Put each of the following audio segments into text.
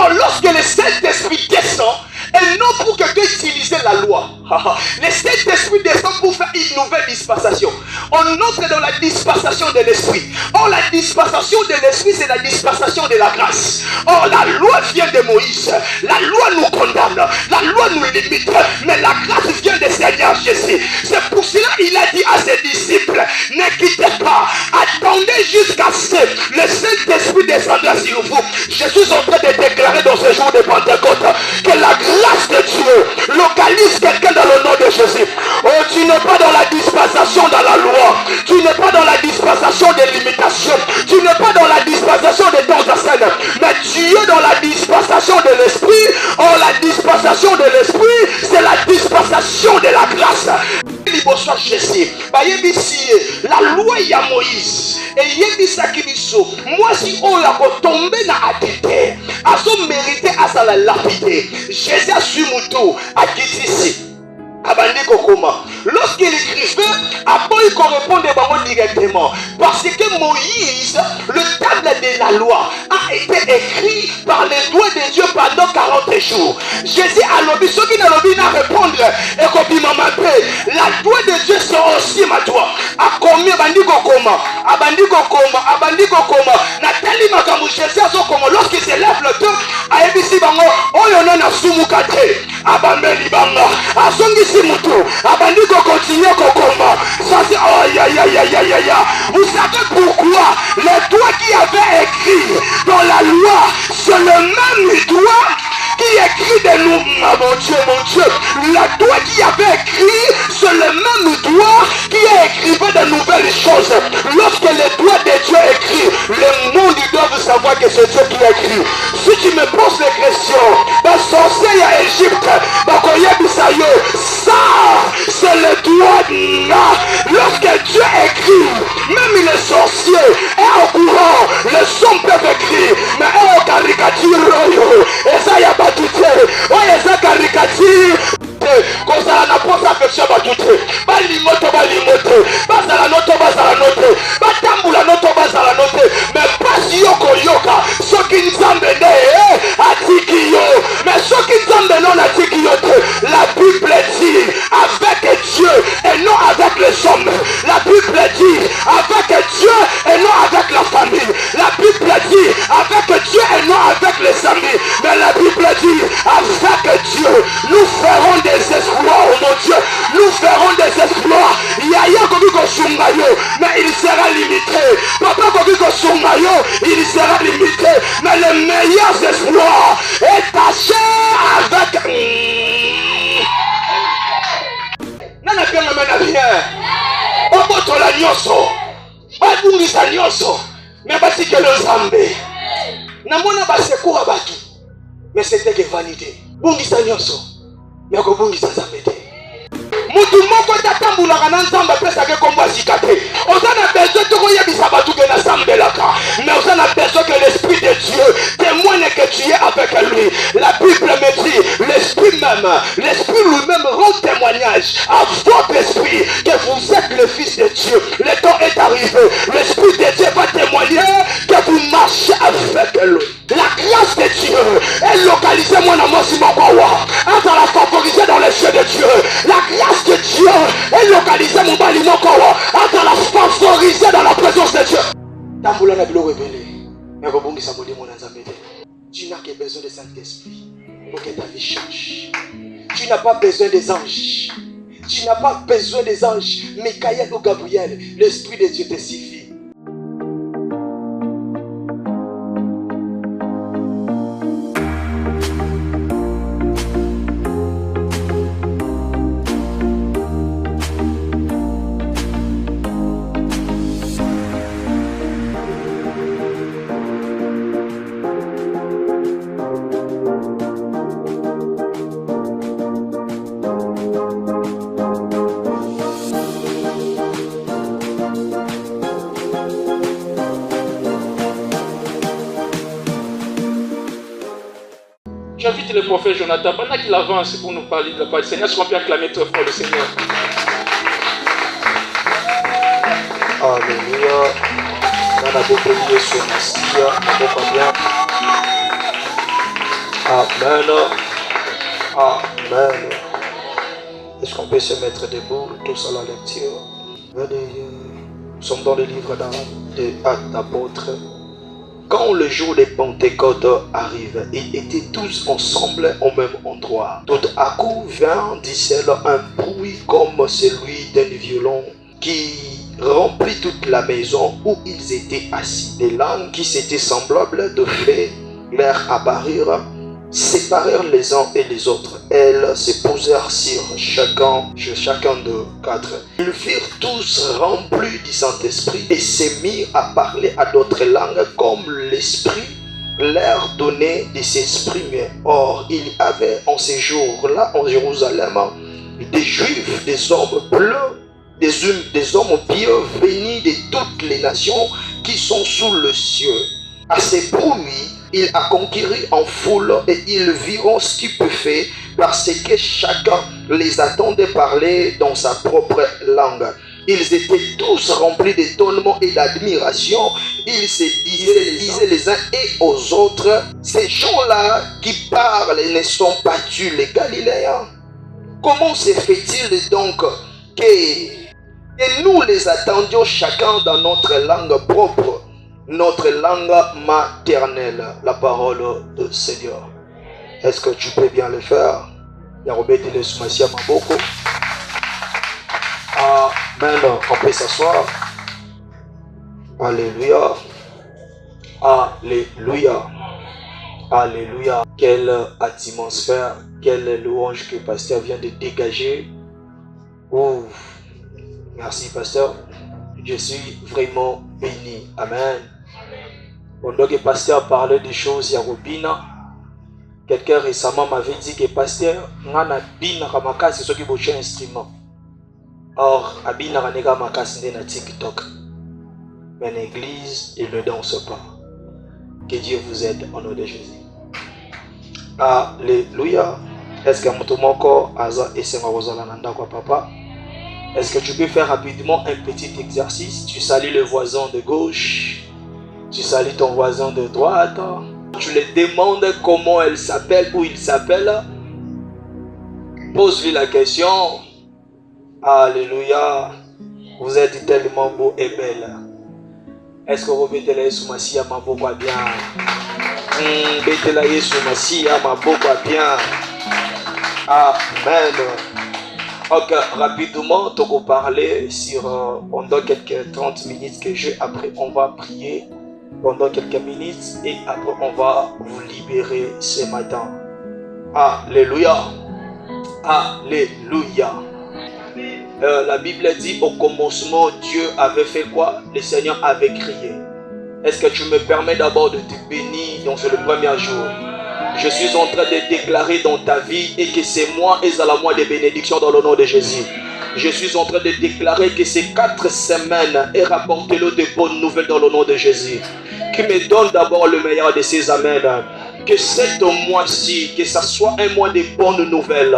Alors lorsque le Saint-Esprit descend, et non pour que tu utilises la loi, le Saint-Esprit descend pour faire une nouvelle dispensation. On entre dans la dispensation de l'Esprit. Or la dispensation de l'Esprit, c'est la dispensation de la grâce. Or la loi vient de Moïse. La loi nous condamne, la loi nous limite, mais la grâce vient de Seigneur Jésus. C'est pour cela qu'il a dit à ses disciples, ne quittez pas, attendez jusqu'à ce que le Saint-Esprit descendra sur vous. Je suis en train de déclarer dans ce jour de Pentecôte que la grâce de Dieu localise quelqu'un dans le nom de Jésus. Oh, tu n'es pas dans la dispensation dans la loi, tu n'es pas dans la dispensation des limitations, tu n'es pas dans la dispensation des temps de scène, mais tu es dans la dispensation de l'Esprit. Oh, la dispensation de l'Esprit, c'est la dispensation de la grâce. La loi ya Moïse et yebisaki biso moi si on l'a tombé na adultère a son mérité à sa lapidé. Jésus a su muto à Kitisi abandi kokoma. Lorsqu'il écrivait, après il correspondait directement. Parce que Moïse, le table de la loi, a été écrit par les doigts de Dieu pendant 40 jours. Jésus a lobby, ceux qui n'ont lobby n'a répondre. Et comme la doigt de Dieu sont aussi ma doigt. A combien abandi kokoma, abandi kokoma, abandi kokoma. Nathalie Makamou, Jésus a son comment. Lorsqu'il se lève le temps, a ébissi bango, oh y'en a soumukate, abameli banga, a songi simutu, abandi continue kokoma. Ça c'est vous savez pourquoi le doigt qui avait écrit dans la loi, c'est le même doigt qui écrit de nous, mon Dieu, la doigt qui avait écrit, c'est le même doigt qui a écrit de nouvelles choses. Lorsque le doigt de Dieu écrit, le monde doit savoir que c'est Dieu qui a écrit. Si tu me poses des questions, dans sorcier à Égypte, ça, c'est le doigt de là. Lorsque Dieu écrit, même les sorciers est au courant, les hommes peuvent écrire, mais eux au caricature, et ça y a pas tout. Oh, et ça caricature. Comme ça, n'a pas affection à tout. Balimoto, basala note, batambula noto basala note, mais pas si yoko yoka, ce qui nous emmène à Tikio, mais ce qui nous emmène à Tikio, la Bible dit avec Dieu et non avec les hommes. La Bible dit avec Dieu et non avec la famille. La Bible dit avec Dieu et non avec les amis. Mais la Bible dit avec Dieu, nous ferons des exploits, oh mon Dieu, nous ferons des exploits. Yaya Kobiko Sungayo, mais il sera limité. Papa Kobiko Sungayo, il sera limité. Mais les meilleurs exploits est taché avec. Nana bien amena bien. Oboto la nyoso. Babungisa nyoso. Mais basike le Zambé. Namona basekura batu. Mais c'était que vanité. Bungisa nyoso. Mais ko bungisa Zambé. Mutu moko tatambulaka na nzambe apesaka kombo asika te. Oza na besoin tokoyebisa batu ke na sambelaka. Mais oza na besoin que l'Esprit de Dieu témoigne que tu es avec lui. La Bible me dit, l'Esprit même, l'Esprit lui-même rend témoignage à votre esprit que vous êtes le Fils de Dieu. Le temps est arrivé. L'Esprit de Dieu va témoigner que vous marchez avec lui. La grâce de Dieu est localisée moi dans mon Simabawa. Entre la favoriser dans les yeux de Dieu. La grâce de Dieu est localisée mon Balimokawa. Entre la favoriser dans la présence de Dieu. Tamboula na bilo rebelle. Mais rebongi sa modi mon anzamede. Tu n'as que besoin de Saint-Esprit pour que ta vie change. Tu n'as pas besoin des anges. Tu n'as pas besoin des anges. Michael ou Gabriel. L'Esprit de Dieu te suffit. J'invite le prophète Jonathan, pendant qu'il avance pour nous parler de la parole du Seigneur, est-ce qu'on peut acclamer très fort le Seigneur? Alléluia. Dans la beauté de son Messie, on bien. Amen. Amen. Est-ce qu'on peut se mettre debout tous à la lecture? Nous sommes dans le livre des Actes d'Apôtres. Quand le jour des Pentecôtes arrive, ils étaient tous ensemble au même endroit. Tout à coup vint du ciel un bruit comme celui d'un violon qui remplit toute la maison où ils étaient assis. Des langues qui s'étaient semblables de feu leur apparurent, séparèrent les uns et les autres. Elles se posèrent sur chacun de quatre. Ils furent tous remplis du Saint-Esprit et se mirent à parler à d'autres langues comme l'Esprit leur donnait de s'exprimer. Or, il y avait en ces jours-là en Jérusalem des Juifs, des hommes bleus, des hommes pieux venus de toutes les nations qui sont sous le ciel. À ces bruits, il a conquis en foule et ils virent stupéfaits parce que chacun les attendait parler dans sa propre langue. Ils étaient tous remplis d'étonnement et d'admiration. Ils se disaient les uns et aux autres, ces gens-là qui parlent ne sont pas-ils les Galiléens? Comment se fait-il donc que nous les attendions chacun dans notre langue propre, notre langue maternelle, la parole du Seigneur? Est-ce que tu peux bien le faire? Amen. On peut s'asseoir. Alléluia. Alléluia. Alléluia. Quelle atmosphère, quelle louange que le pasteur vient de dégager. Ouf. Merci pasteur. Je suis vraiment béni. Amen. Pendant que le pasteur parlait des choses Yarobina, quelqu'un récemment m'avait dit que pasteur, ngana bina kamaka c'est ce qui bouge un instrument. Or, abina kaneka makasi na TikTok. Mais l'église, il ne danse pas. Que Dieu vous aide au nom de Jésus. Alléluia. Est-ce que Moutoumoko Aza et Sengarozalananda quoi papa? Est-ce que tu peux faire rapidement un petit exercice? Tu salues le voisin de gauche, tu salues ton voisin de droite, tu lui demandes comment elle s'appelle, où il s'appelle. Pose-lui la question. Alléluia. Vous êtes tellement beau et belle. Est-ce que vous mettez la Yesu Masia ma beaucoup bien? Mettez la Yesu Masia ma beaucoup bien. Amen. Ok, rapidement, on va parler sur pendant quelques 30 minutes que j'ai. Après, on va prier pendant quelques minutes et après, on va vous libérer ce matin. Alléluia. Alléluia. La Bible dit au commencement, Dieu avait fait quoi? Le Seigneur avait crié. Est-ce que tu me permets d'abord de te bénir dans le premier jour? Je suis en train de déclarer dans ta vie et que c'est moi et à la moi des bénédictions dans le nom de Jésus. Je suis en train de déclarer que ces 4 semaines et rapportez-le de bonnes nouvelles dans le nom de Jésus. Qui me donne d'abord le meilleur de ces amens. Que ce mois-ci, que ça soit un mois de bonnes nouvelles.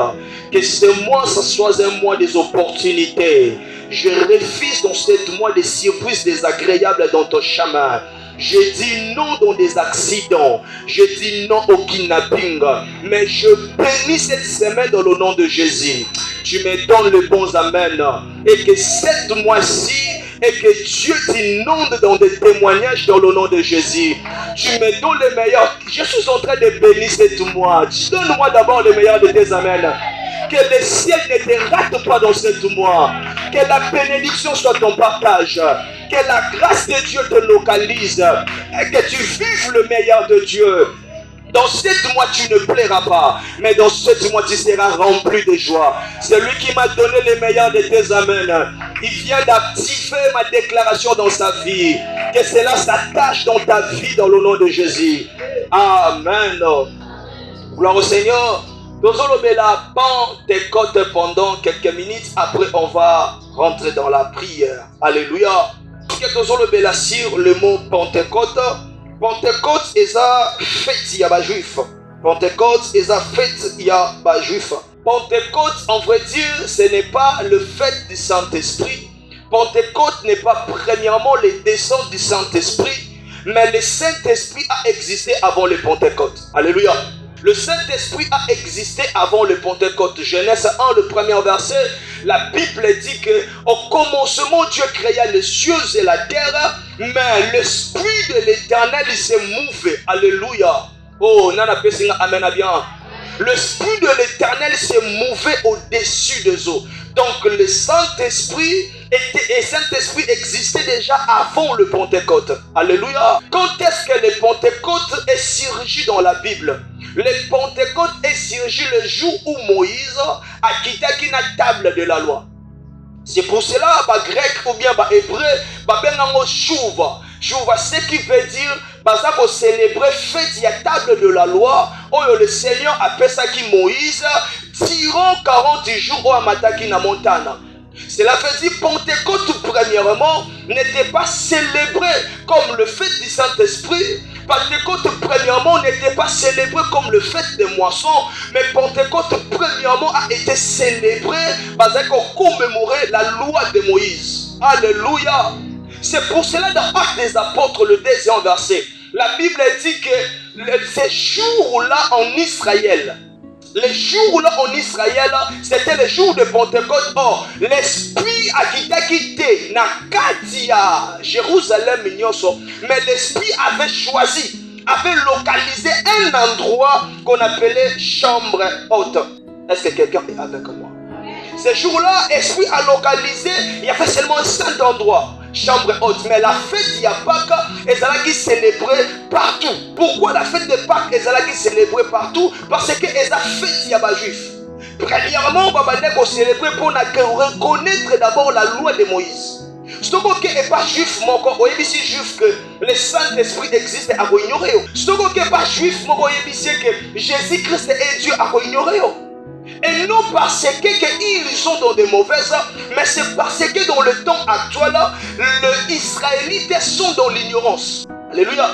Que ce mois, ça soit un mois des opportunités. Je refuse dans ce mois des surprises désagréables dans ton chemin. Je dis non dans des accidents. Je dis non au kidnapping. Mais je bénis cette semaine dans le nom de Jésus. Tu me donnes le bon amen. Et que cette mois-ci, et que Dieu t'inonde dans des témoignages dans le nom de Jésus. Tu me donnes le meilleur. Je suis en train de bénir cette mois. Donne-moi d'abord le meilleur de tes amens. Que le ciel ne te rate pas dans cette mois. Que la bénédiction soit ton partage. Que la grâce de Dieu te localise. Et que tu vives le meilleur de Dieu. Dans 7 mois, tu ne plairas pas. Mais dans 7 mois, tu seras rempli de joie. C'est lui qui m'a donné le meilleur de tes amens. Il vient d'activer ma déclaration dans sa vie. Que cela s'attache dans ta vie dans le nom de Jésus. Amen. Gloire au Seigneur. Nous allons la Pentecôte pendant quelques minutes. Après, on va rentrer dans la prière. Alléluia. Nous allons la sur le mot Pentecôte. Pentecôte est la fête ya ba juif. Pentecôte est la fête ya ba juif. Pentecôte, en vrai dire, ce n'est pas le fait du Saint-Esprit. Pentecôte n'est pas premièrement les descentes du Saint-Esprit, mais le Saint-Esprit a existé avant le Pentecôte. Alléluia. Le Saint-Esprit a existé avant le Pentecôte. Genèse 1, le premier verset, la Bible dit que au commencement, Dieu créa les cieux et la terre, mais l'Esprit de l'Éternel s'est mouvé. Alléluia. Oh, nana pesinga amen à bien. L'Esprit de l'Éternel s'est mouvé au-dessus des eaux. Donc le Saint-Esprit existait déjà avant le Pentecôte. Alléluia. Quand est-ce que le Pentecôte est surgi dans la Bible? Le Pentecôte est surgi le jour où Moïse a quitté la table de la loi. C'est pour cela, les Grecs ou bien les Hébreux, ils chouva. Chouva, ce qui veut dire, qu'ils célébrer fête la table de la loi, où le Seigneur appelle ça qui Moïse, tirant 40 jours au Amataki na montagne. Cela veut dire Pentecôte, premièrement, n'était pas célébré comme le fête du Saint-Esprit. Pentecôte, premièrement, n'était pas célébré comme le fête des moissons. Mais Pentecôte, premièrement, a été célébré parce qu'on commémorait la loi de Moïse. Alléluia. C'est pour cela, dans Actes des Apôtres, le 2e verset, la Bible dit que ces jours-là en Israël, les jours-là en Israël, c'était le jour de Pentecôte. Or, l'Esprit a quitté Nakatia, Jérusalem, mais l'Esprit avait choisi, avait localisé un endroit qu'on appelait chambre haute. Est-ce que quelqu'un est avec moi? Ce jour-là, l'Esprit a localisé, il y avait seulement 5 endroits. Chambre haute, mais la fête de Pâques est célébrée partout. Pourquoi la fête de Pâques est célébrée partout? Parce que est la fête des Juifs. Premièrement, on célébrer pour reconnaître d'abord la loi de Moïse. Si vous n'êtes pas juif, vous êtes juif que le Saint-Esprit existe à ignorer. Si vous n'êtes pas juif, vous êtes que Jésus-Christ est Dieu à ignorer. Et non parce qu'ils sont dans des mauvaises, mais c'est parce que dans le temps actuel, les Israélites sont dans l'ignorance. Alléluia.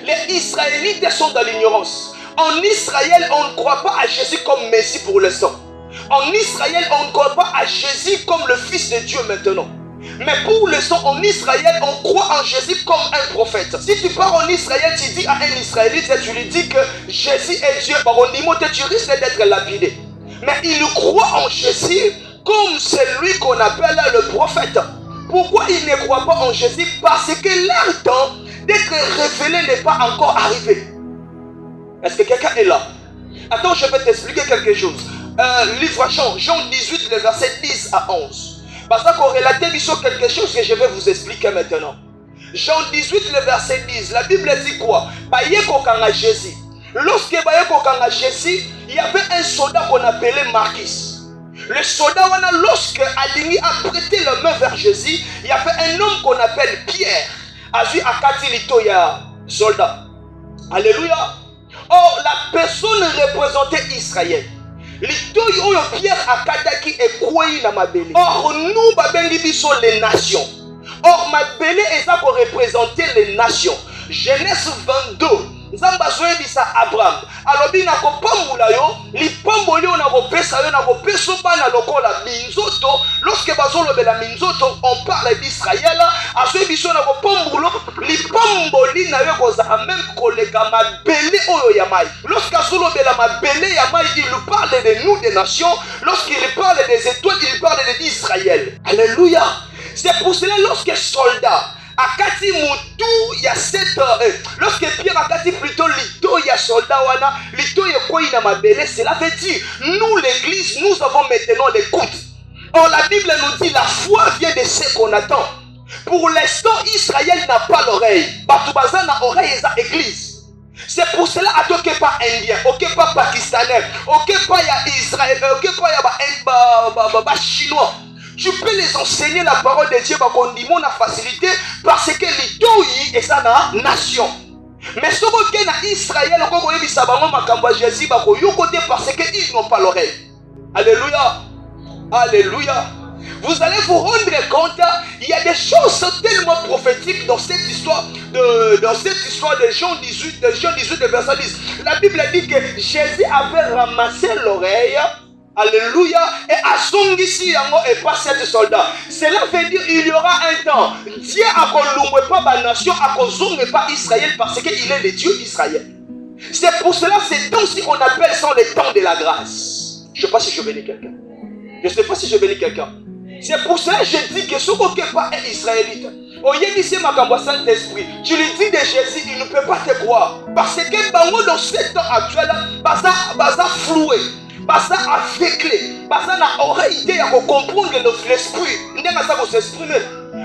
Les Israélites sont dans l'ignorance. En Israël, on ne croit pas à Jésus comme Messie pour l'instant. En Israël, on ne croit pas à Jésus comme le Fils de Dieu maintenant. Mais pour l'instant, en Israël, on croit en Jésus comme un prophète. Si tu pars en Israël, tu dis à un Israélite, tu lui dis que Jésus est Dieu, tu risques d'être lapidé. Mais il croit en Jésus comme celui qu'on appelle le prophète. Pourquoi il ne croit pas en Jésus? Parce que leur temps d'être révélé n'est pas encore arrivé. Est-ce que quelqu'un est là? Attends, je vais t'expliquer quelque chose. Livre Jean 18, le verset 10 à 11. Parce qu'on relatait quelque chose que je vais vous expliquer maintenant. Jean 18, le verset 10. La Bible dit quoi? Jésus. Lorsque Jésus, il y avait un soldat qu'on appelait Marquis. Le soldat, lorsque Aligny a prêté la main vers Jésus, il y avait un homme qu'on appelle Pierre. Azu Akati Litoya, soldat. Alléluia. Or, la personne représentait Israël. Litoya Pierre Akataki est quoi dans ma belle. Or, nous, babengi sont les nations. Or, ma belle est ça pour représenter les nations. Genèse 22. Nzamba zoyebisa Abraham alobi na kopambola yo lipamboli yo na kopesa yo na kopeso bana lokola minzoto. Lorsque bazolobela minzoto on parle d'Israël azoyebiso na kopambola lipamboli na yo kozala même koleka mabele oyo ya mai. Lorsque azolobela mabele ya mai, il nous parle de nous des nations. Lorsqu'il parle des étoiles, il parle d'Israël. Alléluia. C'est pour cela lorsque soldat Akati Moutou, il y a 7 heures. Lorsque Pierre Akati plutôt lito, il y a soldat wana, lito y a quoi il a ma belle, cela veut dire, nous l'église, nous avons maintenant l'écoute. Or la Bible nous dit, la foi vient de ce qu'on attend. Pour l'instant, Israël n'a pas l'oreille. Batoubaza n'a oreille et église. C'est pour cela, à toi qui pas indien, ok pas pakistanais, ok pas ya Israël, ok pas ya chinois. Tu peux les enseigner la parole de Dieu qu'on dit mon facilité parce que les deux et ça na nation. Mais ce que na Israël on va ça va makamba Jésus ba ko yokote parce que ils n'ont pas l'oreille. Alléluia. Alléluia. Vous allez vous rendre compte, il y a des choses tellement prophétiques dans cette histoire de Jean 18, de verset 10. La Bible dit que Jésus avait ramassé l'oreille. Alléluia. Et Asungisi yango et pas 7 soldats. Cela veut dire il y aura un temps. Dieu a pas la nation, a pas Israël parce qu'il est le Dieu d'Israël. C'est pour cela, ces temps-ci, on appelle ça les temps de la grâce. Je ne sais pas si je bénis quelqu'un. Je ne sais pas si je bénis quelqu'un. C'est pour cela que je dis que ce qui n'est pas un Israélite, Saint-Esprit, tu lui dis de Jésus, il ne peut pas te croire. Parce que dans ce temps actuel, baza floué, baza aveuglé, baza n'a oreille idée à comprendre l'esprit. Il n'est pas ça qu'on s'exprime.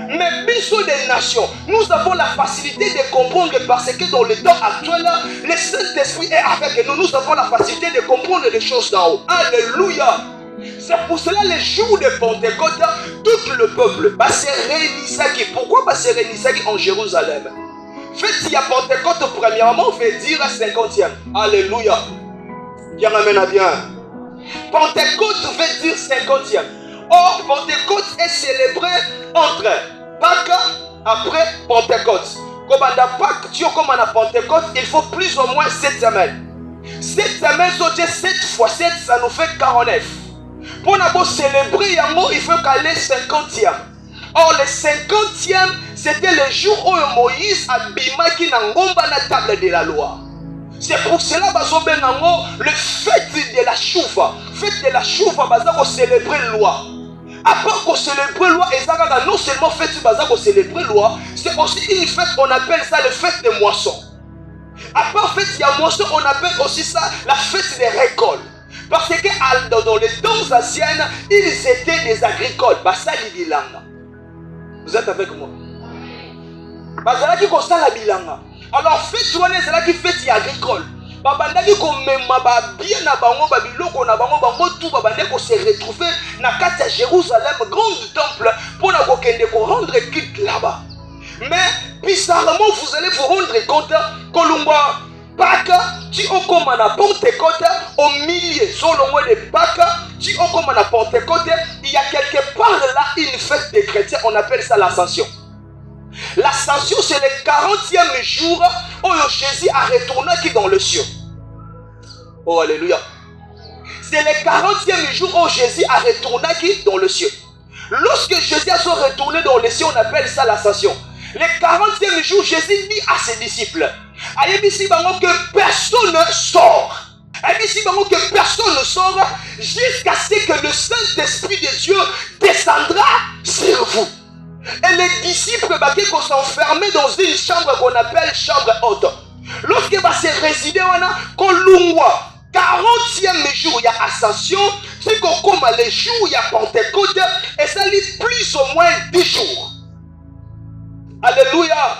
Mais biso des nations, nous avons la facilité de comprendre parce que dans le temps actuel, le Saint-Esprit est avec nous. Nous avons la facilité de comprendre les choses d'en haut. Alléluia. C'est pour cela les jours de Pentecôte, tout le peuple se réunissait. Pourquoi se réunissait en Jérusalem? Fait il y a Pentecôte premièrement, on veut dire 50e. Alléluia. Bien amène à bien. Pentecôte veut dire 50e. Or, Pentecôte est célébré entre Pâques après Pentecôte. Comme à Pâques, comme à Pentecôte, il faut plus ou moins 7 semaines. 7 semaines, 7 fois 7, ça nous fait 49. Pour nous célébrer, il faut qu'aller 50e. Or, le 50e, c'était le jour où Moïse a bimaki na ngomba na table de la loi. C'est pour cela que le fête de la chouva, fête de la chouva, on célébrer la loi. Après qu'on célèbre la loi, et non seulement fête qu'on célèbre la loi, c'est aussi une fête, on appelle ça le fête de moisson. Après fête, il y a moisson, on appelle aussi ça la fête des récoltes. Parce que dans les temps anciens, ils étaient des agricoles. Ça, les bilanga. Vous êtes avec moi? C'est là qui constate la bilanga. Alors, fête, c'est là qui fait agricole. Babandaki komema ba bien na bango ba biloko na bango bango tout babandaki ko se retrouver na kati ya Jérusalem grand temple pour na kokende ko rendre culte là-bas. Mais bizarrement vous allez vous rendre compte kolumba Pâques tu okoma na Pentecôte au milieu selon moi de Pâques tu okoma na Pentecôte il y a quelque part là une fête des chrétiens on appelle ça l'Ascension. L'Ascension, c'est le 40e jour où Jésus a retourné qui dans le ciel. Oh, alléluia. C'est le 40e jour où Jésus a retourné qui dans le ciel. Lorsque Jésus a retourné dans le ciel, on appelle ça l'Ascension. Le 40e jour, Jésus dit à ses disciples, que personne ne sort. Que personne ne sort jusqu'à ce que le Saint-Esprit de Dieu descendra sur vous. Et les disciples sont s'enfermer dans une chambre qu'on appelle chambre haute. Lorsqu'ils va se résider, on a Kolungwa. 40e jour, il y a Ascension. C'est comme les jours, il y a Pentecôte. Et ça lit plus ou moins 10 jours. Alléluia.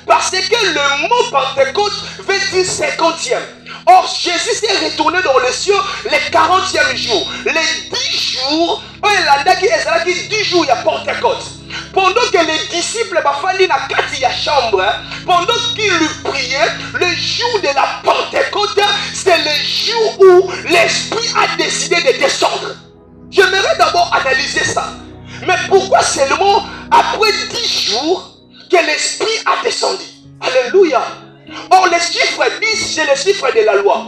Parce que le mot Pentecôte veut dire 50e. Or, Jésus s'est retourné dans les cieux les 40e jour. Les 10 jours, il y a 10 jours, il y a Pentecôte. Pendant que les disciples fallait dans la chambre, pendant qu'ils lui priaient, le jour de la Pentecôte, c'est le jour où l'Esprit a décidé de descendre. J'aimerais d'abord analyser ça. Mais pourquoi seulement après 10 jours que l'Esprit a descendu? Alléluia. Or, le chiffre 10, c'est le chiffre de la loi.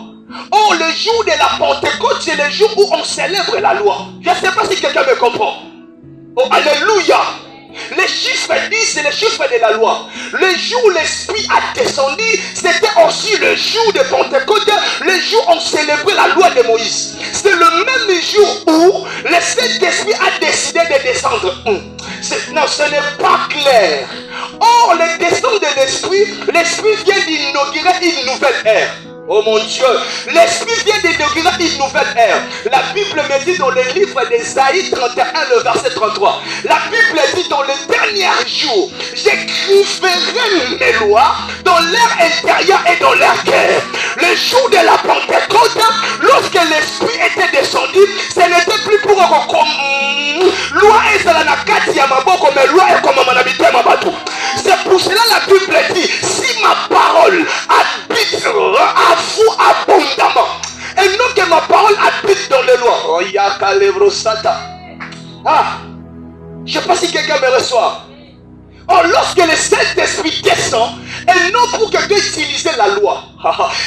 Or, le jour de la Pentecôte, c'est le jour où on célèbre la loi. Je ne sais pas si quelqu'un me comprend. Oh, alléluia. Le chiffre 10, c'est le chiffre de la loi. Le jour où l'Esprit a descendu, c'était aussi le jour de Pentecôte, le jour où on célébrait la loi de Moïse. C'est le même jour où le Saint-Esprit a décidé de descendre. Non, ce n'est pas clair. Or, le descente de l'Esprit vient d'inaugurer une nouvelle ère. Oh mon Dieu, l'Esprit vient d'inaugurer une nouvelle ère. La Bible me dit dans le livre d'Ésaïe 31, le verset 33. La Bible dit dans les derniers jours, j'écrirai mes lois dans l'air intérieur et dans l'air cœur. Le jour de la Pentecôte, lorsque l'Esprit était descendu, ce n'était plus pour loi et la nakati ya maboko, mais loi et comme manabité mabatou. C'est pour cela la Bible dit, si ma parole habite à vous abondamment, et non que ma parole habite dans les lois. Oh, yaka levrosata. Ah, je ne sais pas si quelqu'un me reçoit. Or, lorsque le Saint-Esprit descend, et non pour quelqu'un utiliser la loi.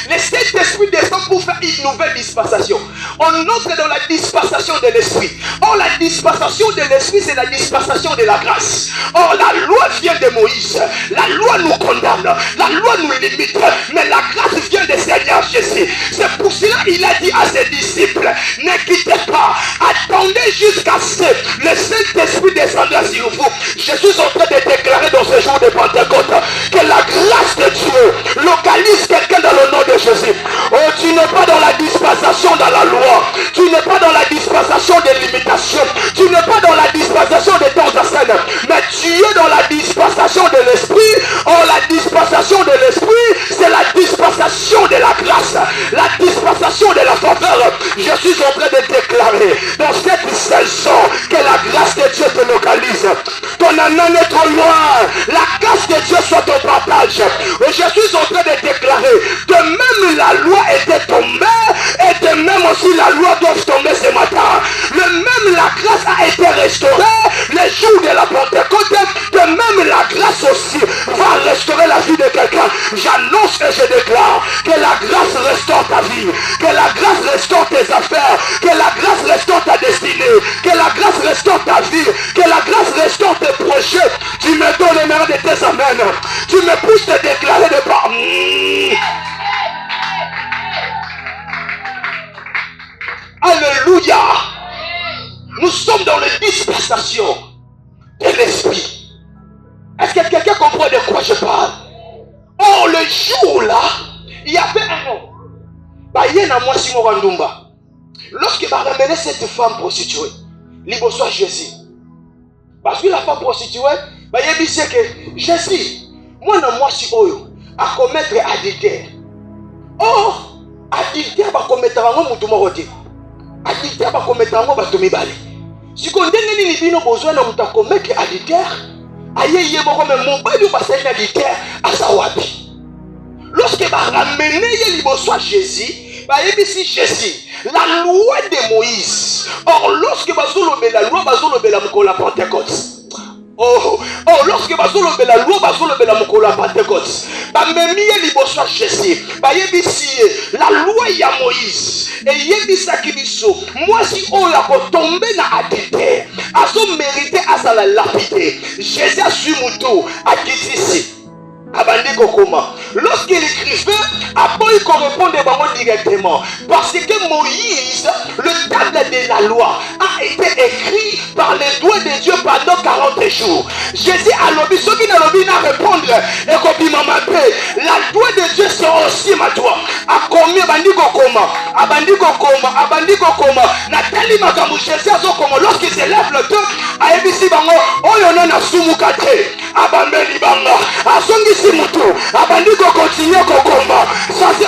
Le Saint-Esprit descend pour faire une nouvelle dispensation. On entre dans la dispensation de l'Esprit. Or, la dispensation de l'Esprit, c'est la dispensation de la grâce. Or, la loi vient de Moïse. La loi nous condamne. La loi nous limite. Mais la grâce vient du Seigneur Jésus. C'est pour cela qu'il a dit à ses disciples, ne quittez pas. Attendez jusqu'à ce que le Saint-Esprit descendra sur vous. Je suis en train de déclarer dans ce jour de Pentecôte que la grâce de Dieu localise quelqu'un dans le nom de Jésus. Oh, tu n'es pas dans la dispensation dans la loi. Tu n'es pas dans la dispensation des limitations. Tu n'es pas dans la dispensation des temps de scène. Mais tu es dans la dispensation de l'Esprit. Oh, la dispensation de l'Esprit, c'est la dispensation de la grâce. La dispensation de la faveur. Je suis en train de déclarer dans cette saison que la grâce de Dieu te localise. Ton année est trop loin. La grâce de Dieu soit ton partage. Et je suis en train de déclarer de même la loi était tombée et de même aussi la loi doit tomber ce matin. De même la grâce a été restaurée le jour de la Pentecôte. De même la grâce aussi va restaurer la vie de quelqu'un. J'annonce et je déclare que la grâce restaure ta vie, que la grâce restaure tes affaires, que la grâce restaure ta destinée, que la grâce restaure ta vie, que la grâce restaure tes projets. Tu me donnes le mérite de tes amens. Tu me pousses te déclarer de part. Alléluia. Nous sommes dans les dispensations de l'Esprit. Est-ce que quelqu'un comprend de quoi je parle? Oh, le jour là, il y avait un homme. Lorsqu'il va ramener cette femme prostituée, il reçoit Jésus. Parce que la femme prostituée, il dit que Jésus, moi, si oyo, à commettre adultère. Oh, adultère va commettre un homme ou tout adultère va commettre un homme ou tout. Si on a besoin de commettre adultère, aïe, mon bali va s'être adultère à Sawabi. Lorsqu'il va ramener Jésus, ici Jésus, la loi de Moïse. Or, lorsque la loi va la Pentecôte. Oh, lorsque la loi va la Pentecôte. Jésus. La loi ya Moïse. Et yebisa kibiso. Moi si on a tombé na adultère. A son mérité à sa la lapidé. Jésus a su moutou à Kitisi. Lorsqu'il écrivait, après il correspondait directement. Parce que Moïse, le table de la loi, a été écrit par les doigts de Dieu pendant 40 jours. Jésus a lobby, ceux qui n'ont lobby n'a répondre. Et comme la loi de Dieu sera aussi ma toi. A combien bandiko comment? A bandiko comment? Nathalie Makamou, Jésus a comment? Lorsqu'il s'élève le temps, a ébissi bango, oh y'en a soumukate. A bambeli banga. A songi Mutu, abandiko continue Kokoma. Ça c'est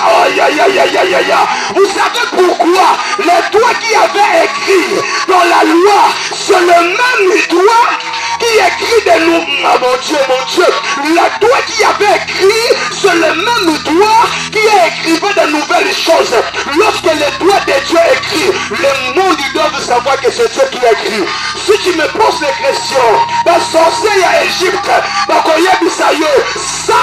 vous savez pourquoi le doigt qui avait écrit dans la loi, c'est le même doigt qui écrit de nous, mon Dieu, le doigt qui avait écrit, c'est le même doigt qui écrivait de nouvelles choses. Lorsque le doigt de Dieu écrit, le monde doit savoir que c'est Dieu qui écrit. Si tu me poses des questions, dans sorcier à Égypte, dans Koyebisayo, ça,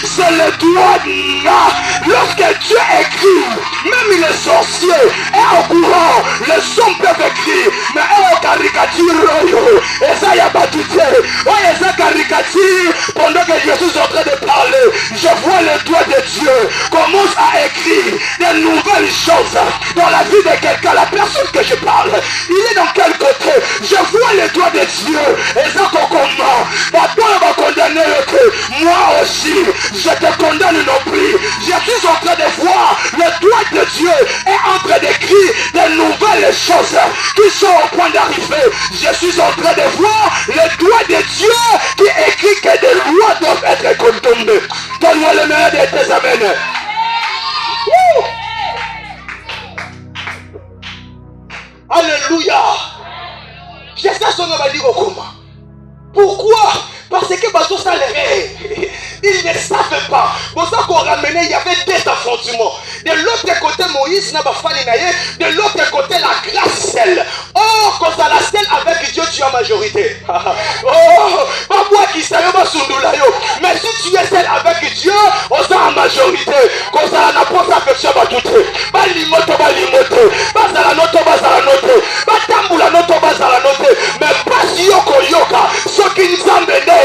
c'est le doigt de là. Lorsque Dieu écrit, même les sorciers est au courant, les sons peuvent écrire, mais est au caricature, et ça y a pas tout fait. Oh, et ça caricature, pendant que je suis en train de parler, je vois le doigt de Dieu commence à écrire de nouvelles choses dans la vie de quelqu'un, la personne que je parle. Il est dans quel côté? Je vois le doigt de Dieu, et ça qu'on comment? Toi, va condamner que moi aussi, je te condamne non plus. Je suis en train de voir le doigt de Dieu est en train d'écrire de nouvelles choses qui sont au point d'arriver. Je suis en train de voir le doigt de Dieu qui écrit que des lois doivent être condamnées. Donne-moi le meilleur de tes amens. Alléluia. J'espère son nom va dire comment. Pourquoi? Parce que bateau ça les ils ne savaient pas. Pour ça qu'on ramenait, il y avait deux affrontements. De l'autre côté, Moïse n'a pas fallu naïe. De l'autre côté, la grâce celle. Oh, quand ça la celle avec Dieu, tu es en majorité. Oh, pas moi qui sais pas sundulayo. Mais si tu es celle avec Dieu, on sera en majorité. Quand ça balingoto balingote bazala noto bazala note batambula noto bazala note mais pasi yoko yoka soki nzambe nde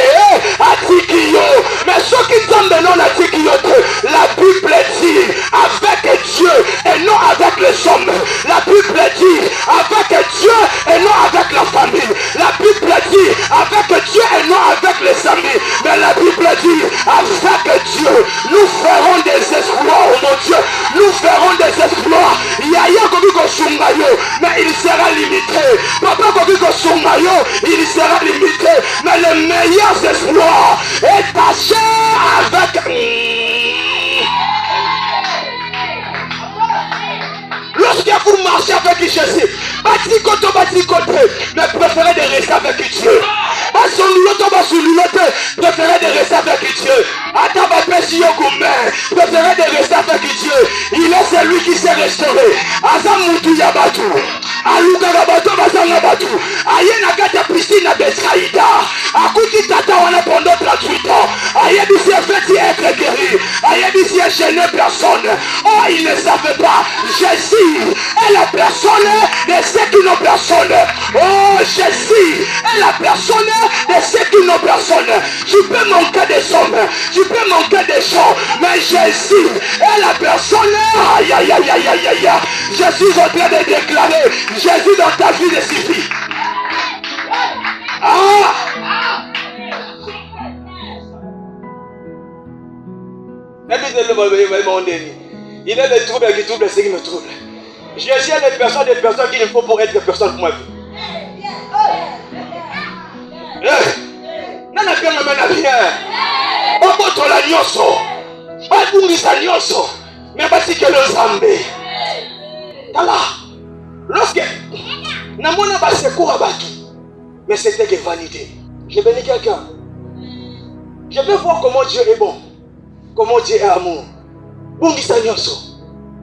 atiki yo mais soki nzambe non atiki yo te la Bible dit avec Dieu et non avec les hommes. La Bible dit avec Dieu et non avec la famille. La Bible dit avec Dieu et non avec les amis. Mais la Bible dit avec Dieu nous ferons des exploits, oh mon Dieu, nous ferons des exploits. Yaya Kobiko Sungayo, mais il sera limité. Papa Kobiko Sungayo, il sera limité. Mais les meilleurs exploits est taché avec... Lorsque vous marchez avec Jésus, mais préférez de rester avec Dieu. Préférez de rester avec Dieu. Préférez de rester avec Dieu. Il est celui qui s'est restauré. Azamutu Yabatu. Alugarabato Bazangabatu. Ayena Gata Piscine Betsaïda. Akuti Tata Wana pendant 38 ans. Ayedi s'y est fait être guéri. Ayedi s'y est gêné personne. Oh, il ne savait pas. Jésus est la personne de ceux qui n'ont personne. Oh, Jésus est la personne de ceux qui n'ont personne. Tu peux manquer des hommes, tu peux manquer des gens, mais Jésus est la personne. Aïe, aïe, aïe, aïe, aïe, aïe. Je suis en train de déclarer Jésus dans ta vie de suffit. Ah! Il est le trouble qui trouble ceux qui me troublent. Jésus est des personnes qu'il faut pour être des personnes pour moi. Nana bien amena bien. Oboto la nyoso. Babungisa nyoso. Mais basi que le Zambé. Tala. Lorsque namona ba secours à batu. Mais c'était que vanité. Je bénis quelqu'un. Je veux voir comment Dieu est bon. Comment Dieu est amour. Bungisa nyoso.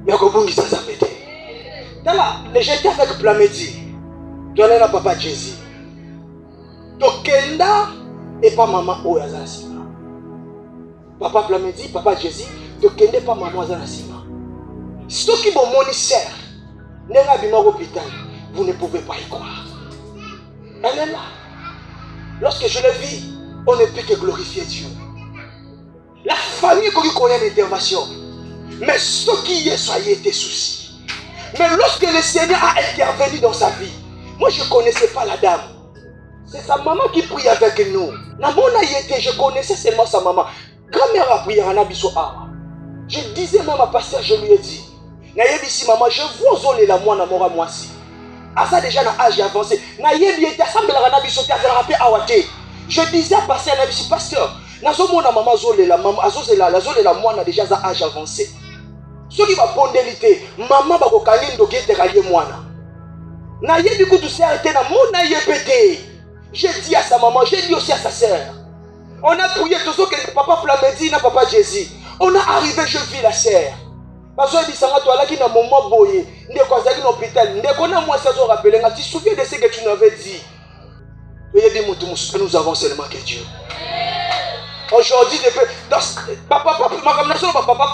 Mais ko bungisa Zambé. Tala, j'étais avec Plamedi. Tu allais là papa Jésus. Tokenda et pas maman Oyazasima. Papa Plamedi, papa Jésus, Tokenda pas maman Oyazasima. Ce qui bon moni sert, n'era bima hôpital, vous ne pouvez pas y croire. Elle est là. Lorsque je l'ai vue, on ne peut que glorifier Dieu. La famille qui connaît l'intervention, mais ce qui est ça y était souci. Mais lorsque le Seigneur a intervenu dans sa vie, moi je ne connaissais pas la dame. C'est sa maman qui prie avec nous. Je connaissais seulement sa maman. Grand-mère a prié en Abisso Awa. Je disais même à pasteur, je lui ai dit, Nayebi maman, je vois la moi na mora moi si. À ça déjà na âge avancé. Nayebi était assemblé à Abisso je disais à pasteur, pasteur, nazo mona maman zole la maman la moi na déjà à âge avancé. Ce qui va pondélité, maman va kokali ndoki eteralie mwana. Nayebi kutu se arrêté na mona yepete. J'ai dit à sa maman, j'ai dit aussi à sa sœur. On a prié toujours que papa Plamedi na papa Jésus. On a arrivé, je vis la sœur. Parce que dit ça toi là qui na moment boyé, ndeko azali na hôpital, ndeko na moi ça zo rappeler, tu te souviens de ce que tu nous avais dit. Et il dit nous avons seulement que Dieu. Aujourd'hui, papa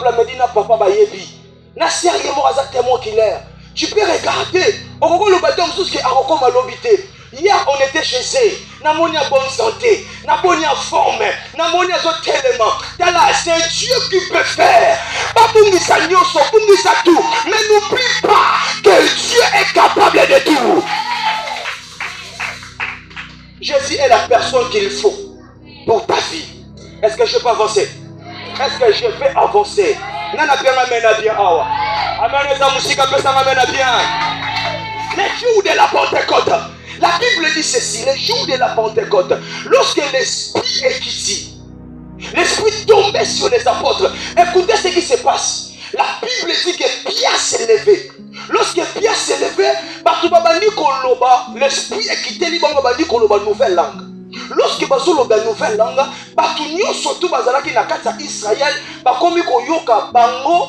Plamedi na papa Bayebi. Na sérieux mo aza témoin qu'il est. Tu peux regarder. On le bâton sous que Aroko malobité. Hier on était chez eux. Namoni a bonne santé, namoni a forme, namoni a autres éléments. C'est Dieu qui peut faire. Pas bungisa nyoso, bungisa tout. Mais n'oublie pas que Dieu est capable de tout. Jésus est la personne qu'il faut pour ta vie. Est-ce que je peux avancer? Est-ce que je peux avancer? Nana bien amena bien awa. Amena za musika pesa amena bien. Les jours de la Pentecôte. La Bible dit ceci, les jours de la Pentecôte, lorsque l'Esprit est quitté, l'Esprit tombait sur les apôtres. Écoutez ce qui se passe. La Bible dit que Pierre s'est levé. Lorsque Pierre s'est levé, l'Esprit est quitté, il a dit qu'on a une nouvelle langue. Lorsque bazolo ba nouvelle langue, batunyo surtout bazalaki na kati ya Israël, bakomi koyoka bango,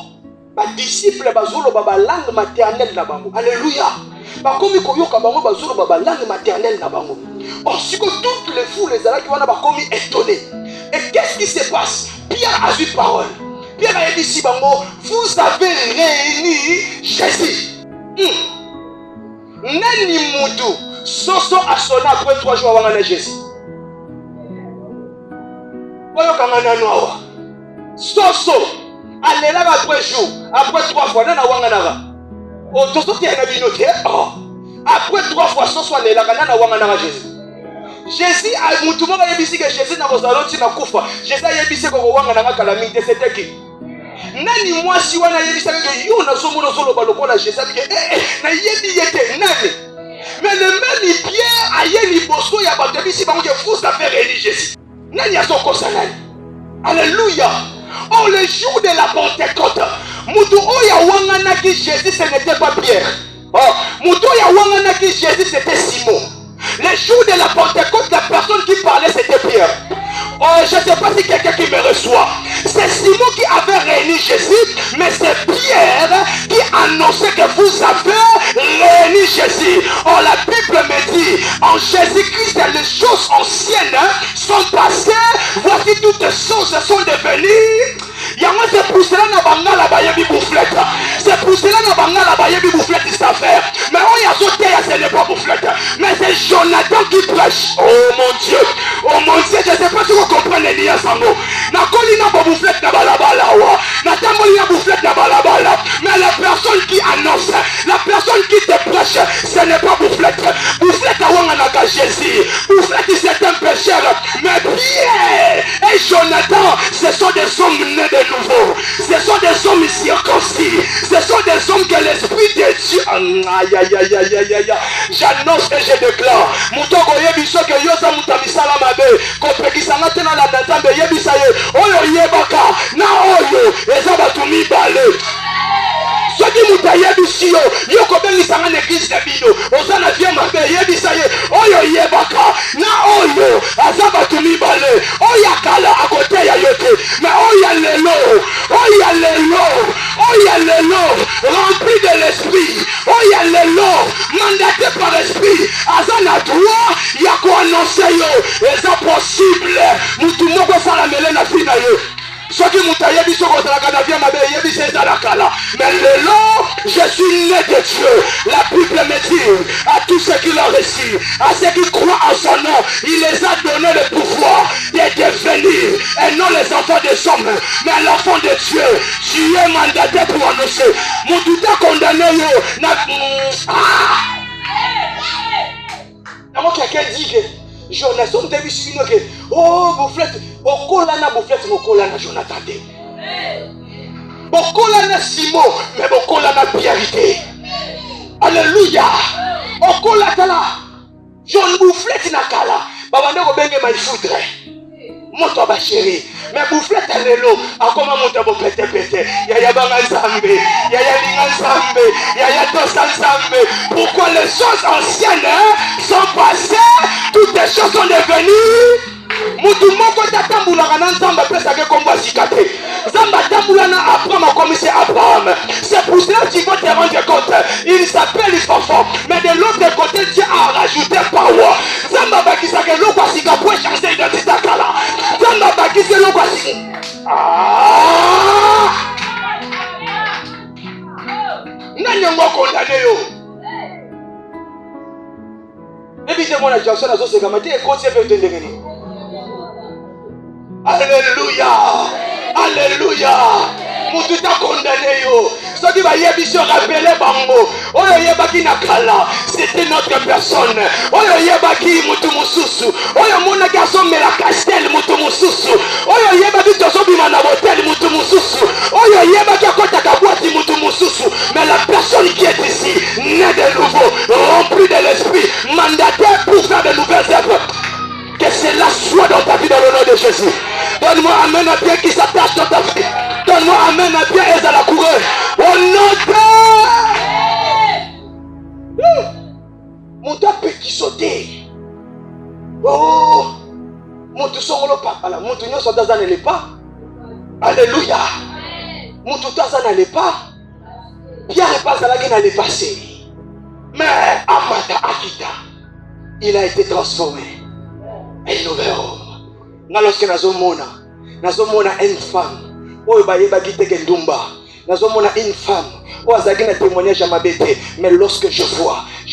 ba disciples bazolo ba langue maternelle na bango. Alléluia. Bakomi koyoka bango bazolo ba langue maternelle na bango. Ensuite toutes les foules les alaki wana bakomi étonnés. Et qu'est-ce qui se passe? Pierre a eu parole. Pierre a dit ici, vous avez réuni Jésus. Nani Moudou, Soso a sonné après 3 jours avant Jésus. Soso, allez là après jour, après 3 fois, Nana Wanganara. Oh, Soso qui a une après 3 fois, Soso allez là, Nana Wanganara Jésus. Jésus a dit que Jésus n'a pas de Koufa. Jésus a dit que Wanganara calamité, c'était qui? Nani moi si wana yebisa que yo na somo no solo balokola Jésus que na yebi yete nani. Mais le même Pierre a yeli bosso ya bato bisi bango que vous avez réuni Jésus. Nani a son nani. Alléluia. Oh le jour de la Pentecôte, mutu oya wangana ki Jésus ce n'était pas Pierre. Oh, mutu oya wangana ki Jésus c'était Simon. Le jour de la Pentecôte, la personne qui parlait c'était Pierre. Oh, je ne sais pas si quelqu'un qui me reçoit. C'est Simon qui avait réuni Jésus, mais c'est Pierre qui annonçait que vous avez réuni Jésus. Oh, la Bible me dit, en Jésus-Christ, les choses anciennes sont passées. Voici toutes choses sont devenues. C'est pour cela que Bangala Bayebi Bouflette. C'est pour cela que Bangala Bayebi Bouflette cette affaire. Mais on y a sauté, ce n'est pas Bouflette. Mais c'est Jonathan qui prêche. Oh mon Dieu, je ne sais pas si vous comprenez les liens sans mots. Na kolina ba Bouflette na balabala. Na tambolina Bouflette na balabala. Mais la personne qui annonce, la personne qui te prêche, ce n'est pas Bouflette. Bouflette a wangana Jésus. Bouflette c'est un pécheur. Mais Pierre et Jonathan, ce sont des hommes nés de nouveau. Ce sont des hommes circoncis. Ce sont des hommes que l'Esprit de Dieu. Aïe aïe aïe aïe aïe aïe. J'annonce et je déclare. Moutoko yebiso que yosa mutamisala mabe. Kopekisanga tena la danzambe yebisa ye. Oyo yebaka na oyo ezaba tumi bale. Soki muta yebisi yo yoko bengisanga na église de bino. Ozana vie mabe yebisa ye. Oyo yebaka na oyo azaba tumi bale. Oya kala à côté ya yote. Mais oya lelo, rempli de l'esprit. Oya lelo, mandaté par l'esprit. Azana droit ya ko annoncer yo. Est-ce possible? Mutu moko sala mele na fina yo. Ce qui m'a dit que mais le long, je suis né de Dieu. La Bible me dit à tous ceux qui l'ont reçu, à ceux qui croient en son nom, il les a donné le pouvoir de devenir, et non les enfants des hommes, mais l'enfant de Dieu. Tu es mandaté pour annoncer. Mon tout est condamné. Quelqu'un dit que Jonathan t'a vu sur que oh Bouflette, okola na Bouflette, okola na Jonathan. Okola na Simon, mais okola na Pierre. Alléluia. Okola tala. John Bouflette na kala. Babande ko benge mai foudre. Moto ba chéri. Mais Bouflette lelo akoma moto bo pété. Yaya banga nzambe. Yaya linga nzambe. Yaya tosa nzambe. Pourquoi les choses anciennes sont passées? Toutes les choses sont devenues. Mutu moko tatambula kana nzamba pesa ke komba sikate. Nzamba tambula na Abraham comme c'est Abraham. C'est pour cela que tu vas te rendre compte. Il s'appelle Fafon. Mais de l'autre côté, Dieu a rajouté power. Nzamba bakisa ke lokwa sika pour changer d'identité kala. Nzamba bakisa lokwa sika. Nani ngoko condamné yo. Évitez-moi la chanson à ce gamate et continuez à faire. Alléluia. Alléluia. Mutu ta condamné yo. Ce qui va yebi se rappeler bango. Oyo yebaki na kala. C'était notre personne. Oyo yebaki mutu mususu. Oyo mona garçon me la castel mutu mususu. Oyo yebaki toso bima na hotel mutu mususu. Oyo yebaki akota kabwati mutu mususu. Mais la personne qui est ici, née de nouveau, remplie de l'esprit, mandatée pour faire de nouvelles œuvres. Que cela soit dans ta vie dans le nom de Jésus. Donne-moi amen à bien qui s'attache dans ta vie. Donne-moi amen à bien et à la coureur. Au nom de... Mon tapé qui sautait. Oh. Mon tout son pas. Mon tout son dans un pas. Alléluia. Mon tout dans un pas. Pierre n'est pas à la gueule allait passer. Mais Amata Akita, il a été transformé. Et nous verrons. Lorsque nous avons une femme, oyo bayebaki te ke ndumba nazomona une femme oyo azalaki na témoignage ya mabe te, mais lorsque je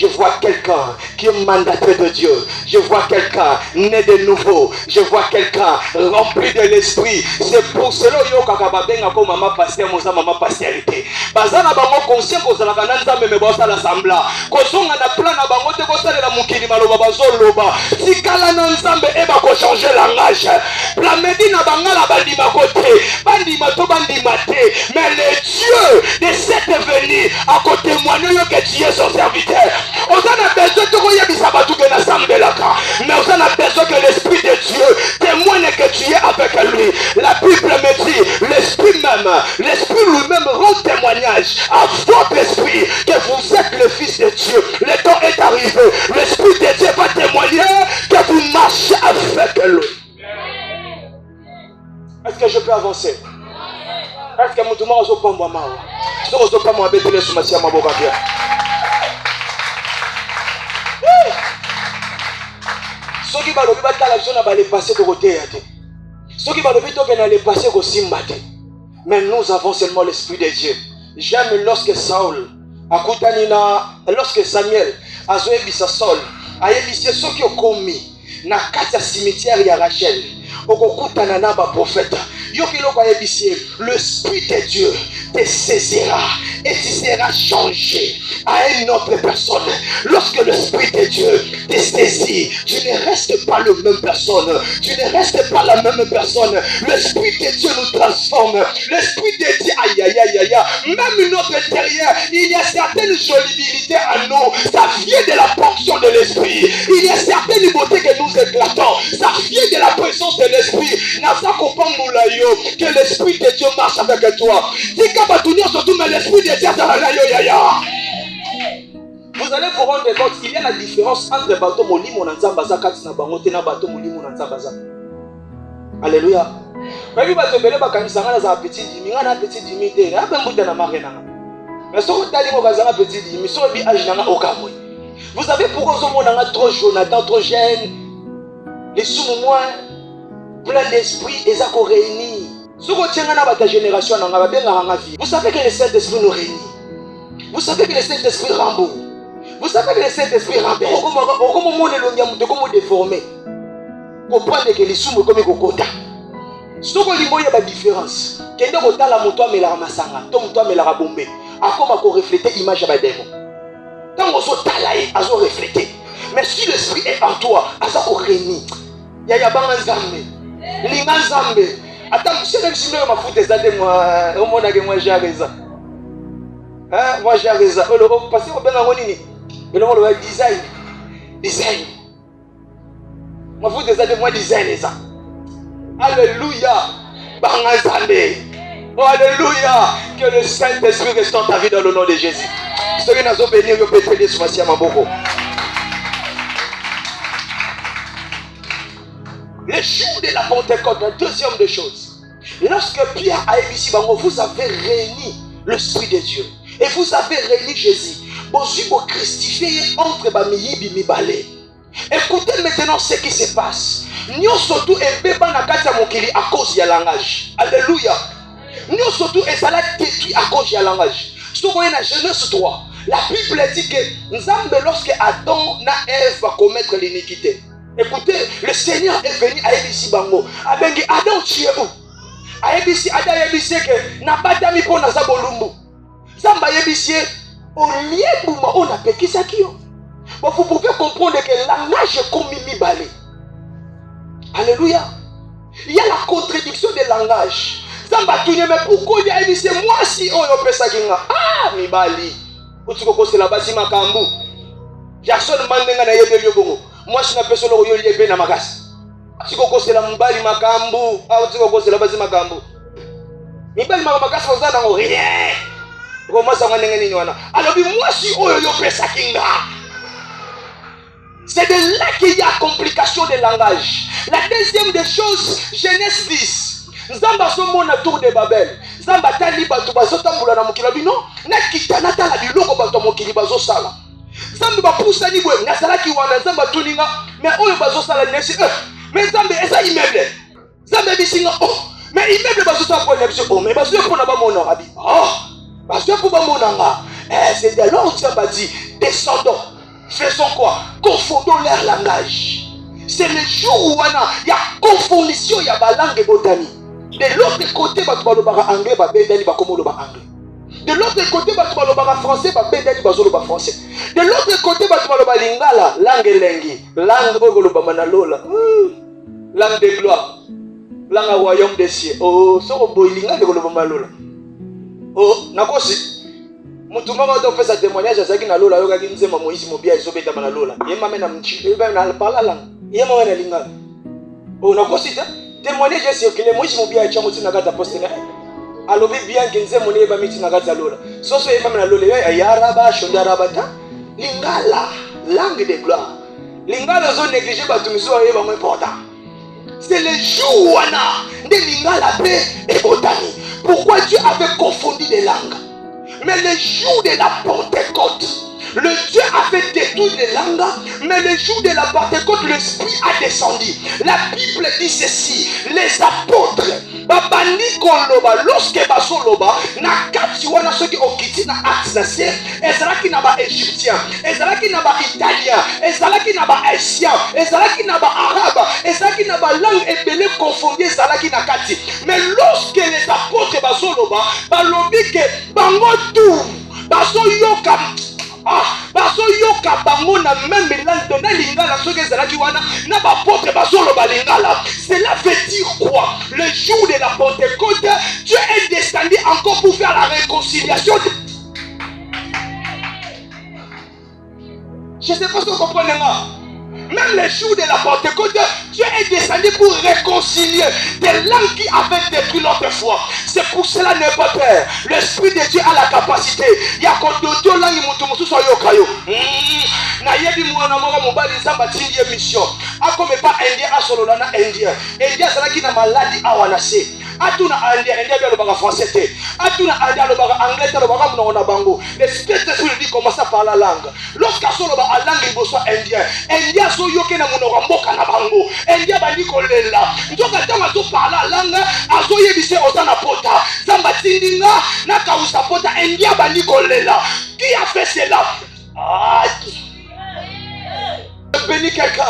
vois quelqu'un qui est mandaté de Dieu, je vois quelqu'un né de nouveau, je vois quelqu'un rempli de l'esprit. C'est pour cela yo kaka babenga ko mama pasteur moza mama pastorité bazana bango conscient ko zala kana nzambe me bosa la sambla ko songa na plan na bango te ko salela mukili maloba bazoloba tikala na nzambe eba ko changer langage la medina bangala bandima côté bandima to bandima te, mais le Dieu de cette venue a témoigné que tu es son serviteur. On a besoin de koyebisa batu ke na sambelaka, mais on a besoin que l'esprit de Dieu témoigne que tu es avec lui. La Bible me dit, l'esprit lui-même rend témoignage à votre esprit que vous êtes le fils de Dieu. Le temps est arrivé, l'esprit de Dieu va témoigner que vous marchez avec lui. Est-ce que je peux avancer? Est-ce que je peux avancer? Ceux qui vont le passer de côté, ceux qui vont le passer au Simbate. Mais nous avons seulement l'esprit de Dieu. J'aime lorsque Samuel a joué Saul, a ébissé ceux qui ont commis na kata cimetière ya Rachel, okokutana na ba prophète. Le Spirit de Dieu te saisira et tu seras changé à une autre personne. Lorsque le Spirit de Dieu te saisit, tu ne restes pas la même personne. Tu ne restes pas la même personne. Le Spirit de Dieu nous transforme. Le Spirit de Dieu, aïe aïe aïe aïe, même notre intérieur, il y a certaines jolibilités à nous. Ça vient de la ponction de l'Esprit. Il y a certaines beautés que nous éclatons. Ça vient de la présence de l'Esprit. Que l'Esprit de Dieu marche avec toi. L'Esprit de Dieu vous allez vous rendre compte qu'il y a la différence entre bateau molimo na nzamba za kati na bango te na bateau molimo na nzamba za. Alléluia. Babi bato bele bakanisa ngana za petit dimi ngana petit dimi te na benguta na marena. Mais so tali ko kazanga petit dimi so bi age na okamwe. Vous savez pourquoi on a trop Jonathan trop jeune les sous moi plein d'esprit et ça qu'on réunit. Ce qu'on tient dans ta génération, vous savez que le Saint-Esprit nous réunit. Vous savez que le Saint-Esprit rembourse. Vous savez que le Saint-Esprit rembourse. Comment on est déformé. Comprendre que les sous comme kokota. Ce qu'on dit, il y a une différence. Quand on a la moto, mais la masanga, ton moto, mais la bombe. À comment on reflète l'image de démon. Quand on se talaye, on se reflète. Mais si l'esprit est en toi, on se réunit. Il y a bangan zambe. Lingan zambe. Attends, si je me fous des années, moi, au monde que moi j'ai raison. Hein, moi j'ai raison. Parce que on a dit, mais on va design. Moi fous des années, moi design ça. Alléluia. Bangazambe. Oh alléluia. Que le Saint-Esprit restaure ta vie dans le nom de Jésus. Ceux qui nous ont béni, ils peuvent prier sur ma Maboko. Le jour de la Pentecôte, la deuxième des choses, lorsque Pierre a émis Bango, vous avez réuni l'Esprit de Dieu et vous avez réuni Jésus. Vous christifiez entre Bamiyi et Mibale. Écoutez maintenant ce qui se passe. Nous surtout un bébé na kati mokili à cause du langage. Alléluia. Nous surtout et ça l'a détruit à cause du langage. Ce qu'on est dans Genèse 3, la Bible dit que Nzambe lorsque Adam et Ève va commettre l'iniquité. Écoutez, le Seigneur est venu à Ebisi Bango. Abengi Adam Chiebo. À Ebisi Adam Ebisi que n'a pas d'amis pour Naza Bolumbu. Zamba Ebisi au lieu où on a péqué ça qui ont. Vous pouvez comprendre que le langage est comme Mimi Balé. Alléluia. Il y a la contradiction des langages. Zamba Touné, mais pourquoi il y a Ebisi moi si on a fait ça qui n'a. Ah, Mibali. Où tu peux c'est là-bas si ma kambu. Jackson Mandenga na Yebelio Bongo. Moi je n'appelle pas le lié bien à ma casse. Si vous connaissez la mbali makambu, ah si vous connaissez la base makambu. Mbali makasse vous a dans rien. Comment ça va n'engager nous? Alors moi si on yo pesa kinga. C'est de là qu'il y a complication de langage. La deuxième des choses, Genèse 10. Nzamba somo na tour de Babel. Nzamba tali batu bazotambula na mokili bino, na kitana tala biloko batu mokili bazosala. Zambe bapusa ni bwe nazalaki wana Zamba tuninga mais oyo bazosala nesi mais Zambe eza immeuble Zambe bisinga oh Mais immeuble bazosa pour l'élection. Oh, mais bazosa pour n'avoir mon arabi. Oh, bazosa pour mon arabi. C'est de là où tu as dit, descendons. Faisons quoi? Confondons leur langage. C'est le jour où il y a confondition, il y a la langue botanique. De l'autre côté, tu vas le anglais, tu vas le anglais. De l'autre côté, tu vas le français, tu vas le français. De l'autre côté, tu vas le lingala, langue lengi, langue langue de gloire, langue royaume des cieux. Oh, ça va boilinga de golobamalola. Oh, nakosi. Mutumama doit faire sa témoignage à Zaki Nalola, yoga qui nous aime Moïse Mobia et Sobeta Manalola. Il m'a mené à Mchi, il m'a parlé à langue. Il m'a mené à Linga. Oh, nakosi, témoignage est circulé, Moïse Mobia et Chamouti Nagata Postena. Alors, bien qu'il nous aime mon éva miti Nagata Lola. Sauf que il m'a mené à Lola, Yaraba, Shondarabata, Lingala, langue de gloire. Lingala, zone négligée, Batumiso, et va m'important. C'est le jour où on a des Lingala paix et botanie. Pourquoi Dieu avait confondu les langues? Mais le jour de la Pentecôte, le Dieu a fait détruire les langues, mais le jour de la Pentecôte, l'Esprit a descendu. La Bible dit ceci, les apôtres, babani koloba, lorsque basoloba, na kati wana soki okiti na Acte, ezalaki na ba Égyptien, ezalaki na ba Italien, ezalaki na ba Haïtien, ezalaki na ba Arabe, ezalaki na ba langue ebele confondue, ezalaki na kati. Mais lorsque les apôtres basoloba, balobi ke bango tout, basoyoka. Baso yoka bango na même langue na lingala soki ezalaki wana na bapotre bazoloba lingala. Cela veut dire quoi? Le jour de la Pentecôte, Dieu est descendu encore pour faire la réconciliation. Je ne sais pas si vous comprenez. Même le jour de la Pentecôte, Dieu est descendu pour réconcilier des langues qui avaient détruit l'autre fois. C'est pour cela ne pas peur. L'Esprit de Dieu a la capacité. Il y a quand Dieu langue mutu so yokayo. Na yebi mwana moko mobali nzamba tindi mission. Akome pas indien asolola na indien. Indien salaki na maladie awana se. Atuna indien bien le baga français te. Atuna indien le baga anglais te le baga mona bango. L'Esprit de Dieu dit commence à parler la langue. Lorsqu'à solo ba langue il bosso indien. Indien so yoke na monora mboka na bango. Indien bandi kolela. Ndoka tama to parler la langue azo yebise otana pota. Zamba tindi na kausa pota indien bandi kolela. Qui a fait cela? Ah, bénis quelqu'un.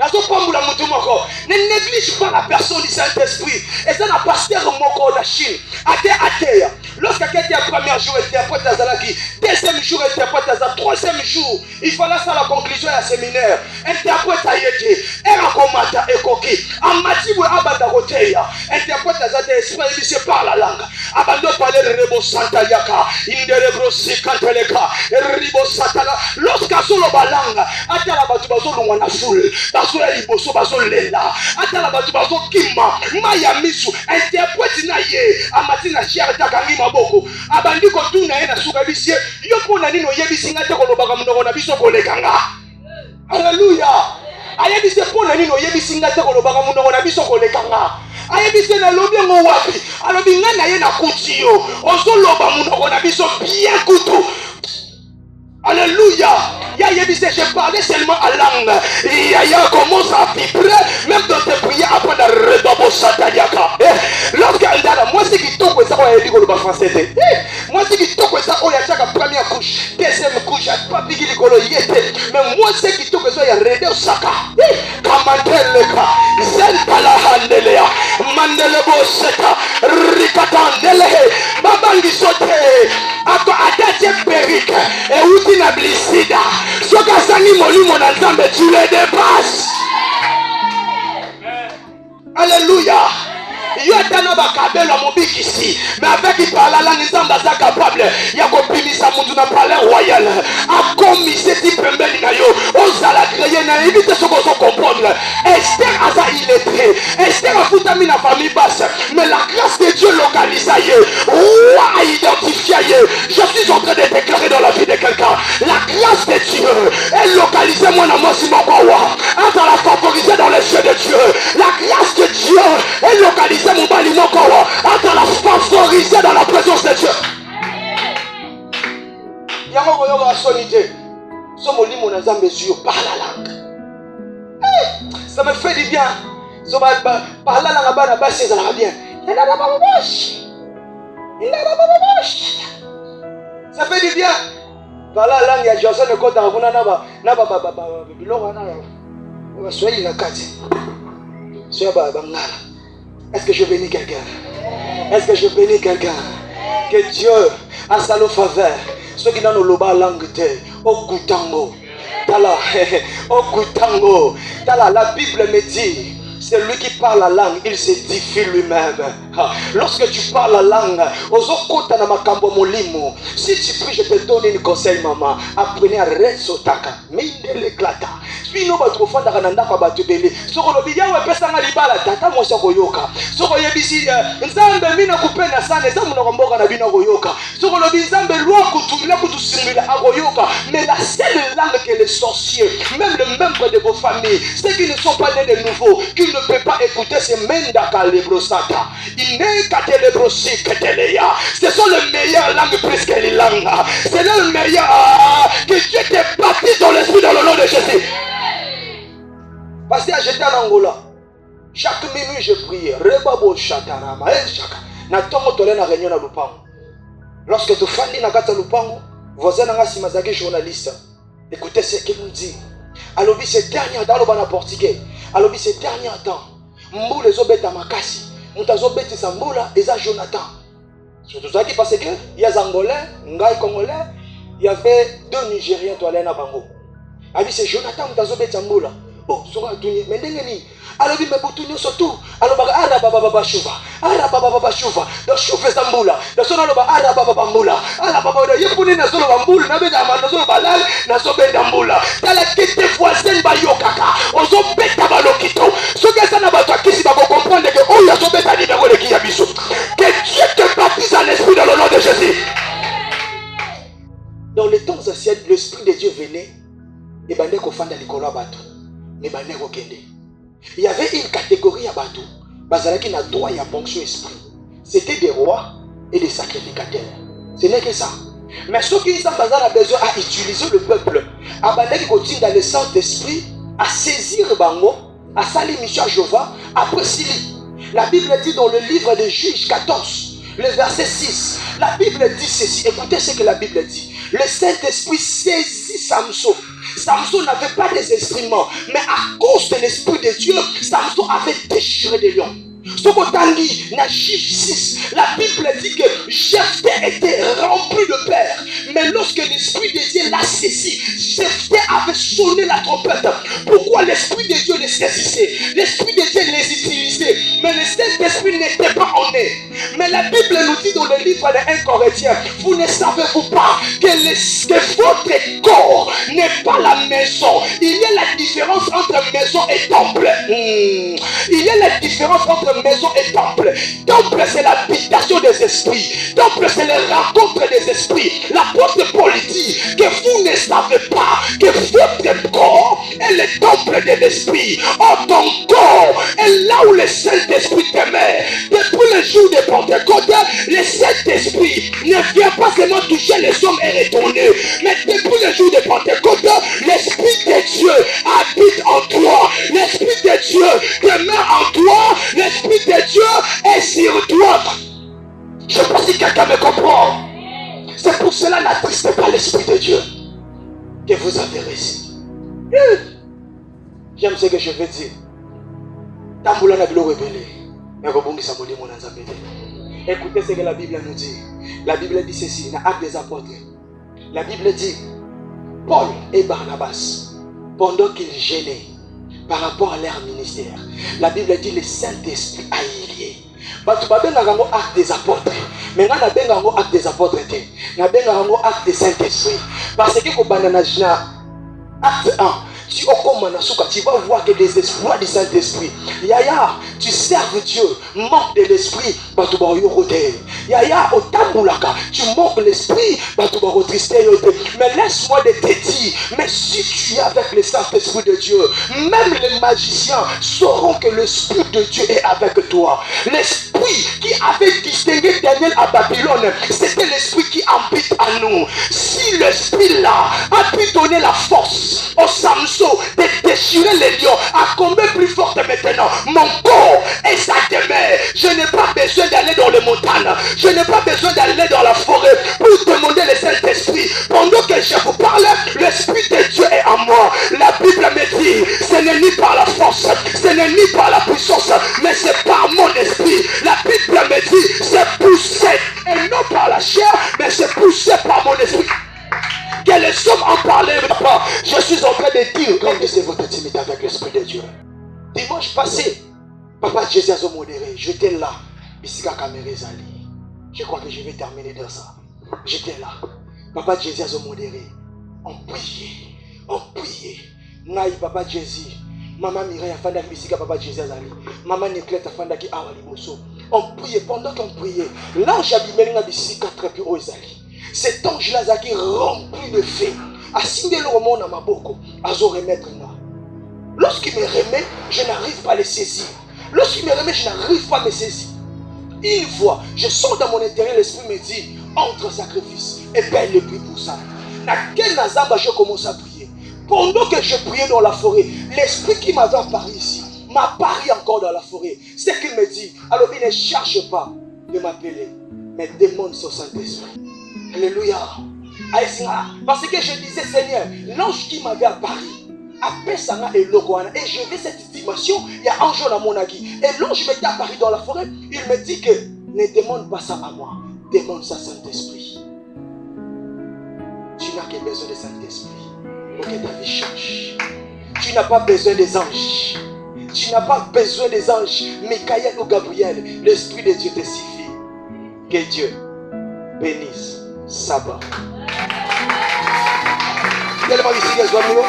Ne néglige pas la personne du Saint-Esprit. Et ça n'a pas pasteur moko na Chine. Até. Lorsque quelqu'un a premier jour interprète à Zalaki, deuxième jour interprète à Zalaki, troisième jour, il fallait ça la conclusion à séminaire. Interprète à Yeti, Erakomata et Koki, Amatibu Abanda Roteya, interprète à Zalaki, esprit, il se parle la langue. Abando parler de Rebo Santayaka, Inderebro Sikanteleka, Ribo Satala. Lorsqu'à solo balanga, Atala Batubazo Longwana Foul, Basola Liboso Bazolela, Atala Batubazo Kima, Mayamisu, interprète Naye, Amatina Chiarta Kangima. Abandi kotuna na suka bisie yopo na nino yebisinga te kolobaka munoko na biso kolekanga. Alléluia. Ayebise pona nino yebisinga te kolobaka munoko na biso kolekanga. Ayebise na lobi ngo wapi alobi nga na ye na kuti yo ozoloba munoko na biso bien kutu. Alléluia. Je parlais seulement à langue. Yaya commence à vibrer même dans tes prières après la redobo sataniaka. Lorsque moi c'est qui toque ça on dit le français. Moi c'est qui toque ça on y a chaque première couche, deuxième couche, pas bigi le colo yete. Mais moi c'est qui toque ça y a redé saka. Kamantele ka. Zel pala handelea. Mandelebo seta. Rikatandele. Babangi sote. Ako adate perike. Et où na blisida. Soka sani molimo na nzambe tu le dépasses. Alléluia. Yo tana bakabelo mobikisi mais avec il parle la langue nzamba za capable ya kopimisa mutu na parler royal akomi seti pembeni na yo ozala créer na éviter ce qu'on comprendre. Esther asa illettré, Esther a foutami na famille basse, mais la grâce de Dieu localise ailleurs. Roi a identifié ailleurs. Je suis en train de déclarer dans la vie de quelqu'un, la grâce de Dieu est localisée moi na moi si mon power entre la favoriser dans les cieux de Dieu. La grâce de Dieu est localisée mon bali mon corps entre la favoriser dans la présence de Dieu. Yango koyo ba sonité. Somo limo na nzambe sur par la langue. Ça me fait du bien. So parler la langue bana basi ça va bien. Ça fait du bien. Voilà, langue ya Johnson et Kota Runa Naba, Bilora Naba. Soyez la carte. Soyez Bangala. Est-ce que je bénis quelqu'un? Est-ce que je bénis quelqu'un? Que Dieu a sa faveur. Ceux qui n'ont pas loba langue, au Kutango. Tala, au Kutango. Tala, la Bible me dit. C'est lui qui parle la langue, il s'édifie lui-même. Lorsque tu parles la langue, si tu pries, je te donne un conseil, maman. Apprenez à resotaka. L'éclata. Puis nous, notre enfant d'Arananda, Kabatubele. Soko le bidia, ouais, pesanga libala, tata, moi, soko yoka. Soko yebisi, nzambe, mina kupena sana, nzambe, nakamboka, na bina goyoka. Soko le bizambe, loi, kutumila, kutusimila, agoyoka. Mais la seule langue que les sorciers, même les membres de vos familles, ceux qui ne sont pas nés de nouveau, qui ne peuvent pas écouter, c'est Mendaka Lebrosata. Il n'est qu'à Telebrosi, que Teleya. Ce sont les meilleures langues plus que les langues. C'est le meilleur. Que Dieu t'ait bâti dans l'esprit dans le nom de Jésus. Parce que j'étais en Angola. Chaque minute je prie. Rebabo Chatarama. Natongo tole na réunion na Lupango. Lorsque tu fais na kata Lupango, voisin na simazaki journaliste. Écoutez ce qu'il nous dit. Alors ces derniers temps, le portugais. Alors ces derniers temps, Mbou les obètes à Makasi. Moutazobet et Samboula et Jonathan. Surtout ça qui parce que il y a Angolais, Ngaï Congolais, il y avait 2 Nigériens qui allaient à Bango. Alors c'est Jonathan Moutazobet et Samboula. Oh, Sora Touni, mais n'engeni. Alors il me boutonne surtout. Alors Arababa Chouva, Arababa Chouva, le Chouva Samboula, le Sonaloba Arababa Moula, Arababa Yepuni Nasolo Bamboul, Nabeda Manazolo Balal, Nasobe Damboula. Dans la tête des voisins Bayokaka, on s'en bête à Balokito. Ce que ça n'a pas qui s'y va comprendre que oh, il y a son bête à numéro de Kiyabiso. Que Dieu te baptise en esprit dans le nom de Jésus. Dans les temps anciens, l'esprit de Dieu venait et bandé qu'on fanda l'ikola bateau. Mais bandé qu'on kende. Il y avait une catégorie à bateau, Bazalaki n'a droit à ponction esprit. C'était des rois et des sacrificateurs. Ce n'est que ça. Mais ceux qui ont besoin à utiliser le peuple, à bandé continue dans le Saint-Esprit, à saisir Bango, à salir mission à Jéhovah, après Sili. La Bible dit dans le livre de Juges 14, le verset 6, la Bible dit ceci. Écoutez ce que la Bible dit. Le Saint-Esprit saisit Samson. Samson n'avait pas des instruments, mais à cause de l'Esprit de Dieu, Samson avait déchiré des lions. Ce qu'on dit, dans Juge 6, la Bible dit que Jephthé était rempli de peur. Mais lorsque l'Esprit de Dieu l'a saisi, Jephthé avait sonné la trompette. Pourquoi l'Esprit de Dieu les saisissait? L'Esprit de Dieu les utilisait. Mais le Saint-Esprit n'était pas en eux. Mais la Bible nous dit dans le livre de 1 Corinthiens, vous ne savez-vous pas que votre corps n'est pas la maison? Il y a la différence entre maison et temple. Il y a la différence entre maison et temple. Temple, c'est l'habitation des esprits. Temple, c'est la rencontre des esprits. L'apôtre Paul dit que vous ne savez pas que votre corps est le temple de l'esprit. Oh, ton corps est là où le Saint-Esprit te met. Depuis le jour de Pentecôte, le Saint-Esprit ne vient pas seulement toucher les hommes et retourner. Mais depuis le jour de Pentecôte, l'Esprit de Dieu habite en toi. L'Esprit de Dieu demeure en toi. L'Esprit de Dieu est sur toi. Je ne sais pas si quelqu'un me comprend. C'est pour cela n'attristez pas l'Esprit de Dieu que vous avez reçu. J'aime ce que je veux dire. Écoutez ce que la Bible nous dit. La Bible dit ceci, dans Actes des Apôtres. La Bible dit, Paul et Barnabas, pendant qu'ils gênaient par rapport à leur ministère, la Bible dit le Saint-Esprit a lié. Tu vas bien acte des apôtres. Mais on a bien acte des apôtres. On a bien acte des Saint-Esprit. Parce que acte 1, tu vas voir que des espoirs du Saint-Esprit. Yaya, tu serves Dieu, manque de l'esprit. Yaya otambulaka, tu moques l'esprit, mais laisse-moi de te dire, mais si tu es avec le Saint-Esprit de Dieu, même les magiciens sauront que l'Esprit de Dieu est avec toi. L'Esprit qui avait distingué Daniel à Babylone, c'était l'Esprit qui habite à nous. Si l'Esprit là a pu donner la force au Samson de déchirer les lions, à combien plus forte maintenant mon corps et sa demeure. Je n'ai pas besoin d'aller dans les montagnes, je n'ai pas besoin d'aller dans la forêt pour demander le Saint-Esprit. Pendant que je vous parle, l'Esprit de Dieu est en moi. La Bible me dit, ce n'est ni par la force, ce n'est ni par la puissance, mais c'est par mon esprit. La Bible me dit, c'est poussé, et non par la chair, mais c'est poussé par mon esprit. Que les hommes en parlent, papa. Je suis en train de dire, grandissez votre intimité avec l'Esprit de Dieu. Dimanche passé, Papa Jésus a modéré. J'étais là. Je crois que je vais terminer dans ça. J'étais là. Papa Jésus a modéré. On priait. On priait. Naï Papa Jésus. Maman Mireille a fait bisika Papa Jésus Azali. Maman Néclette a fait awali boso. On priait. Pendant qu'on priait, l'ange a bimé nga bisika trapi ozali. Cet ange-là qui rempli de feu. A signé le roman à ma boko. A zo remettre là. Lorsqu'il me remet, je n'arrive pas à le saisir. Lorsqu'il me remet, je n'arrive pas à me saisir. Une fois, je sens dans mon intérieur, l'esprit me dit, entre sacrifice, et paye le prix pour ça. Dans quel nazamba je commence à prier. Pendant que je priais dans la forêt, l'esprit qui m'avait apparu ici, m'apparaît encore dans la forêt. C'est qu'il me dit, alors il ne cherche pas de m'appeler, mais demande son Saint-Esprit. Alléluia. Parce que je disais, Seigneur, l'ange qui m'avait apparu, et je vais cette dimension, il y a un jour dans mon avis. Et l'ange m'était apparu dans la forêt, il me dit que ne demande pas ça à moi, demande ça à Saint-Esprit. Tu n'as que besoin de Saint-Esprit pour que ta vie change. Tu n'as pas besoin des anges. Tu n'as pas besoin des anges, Michael ou Gabriel. L'Esprit de Dieu te suffit. Que Dieu bénisse Sabbat. Tellement ici que je vois mieux.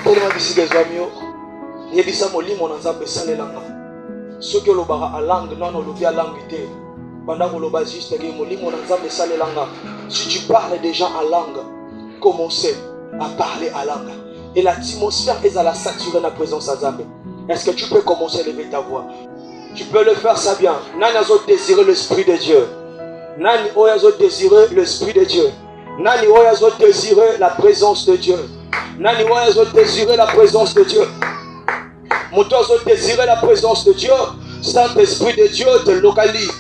Tellement ici que je vois mieux. Yebisa molimo na nzambe salelanga. Soki olobaka a langue non olobi a langue te. Pendant oloba juste que molimo na nzambe salelanga. Si tu parles déjà en langue, commencez à parler à langue. Et l'atmosphère est à la saturer la présence à Nzambe. Est-ce que tu peux commencer à lever ta voix? Tu peux le faire ça bien. Nani azo désirer l'Esprit de Dieu. Nani oyazo désirer l'Esprit de Dieu. Nani oyazo désirer la présence de Dieu. Nani oyazo désirer la présence de Dieu. Moto azo désirer la présence de Dieu. Saint-Esprit de Dieu te localise.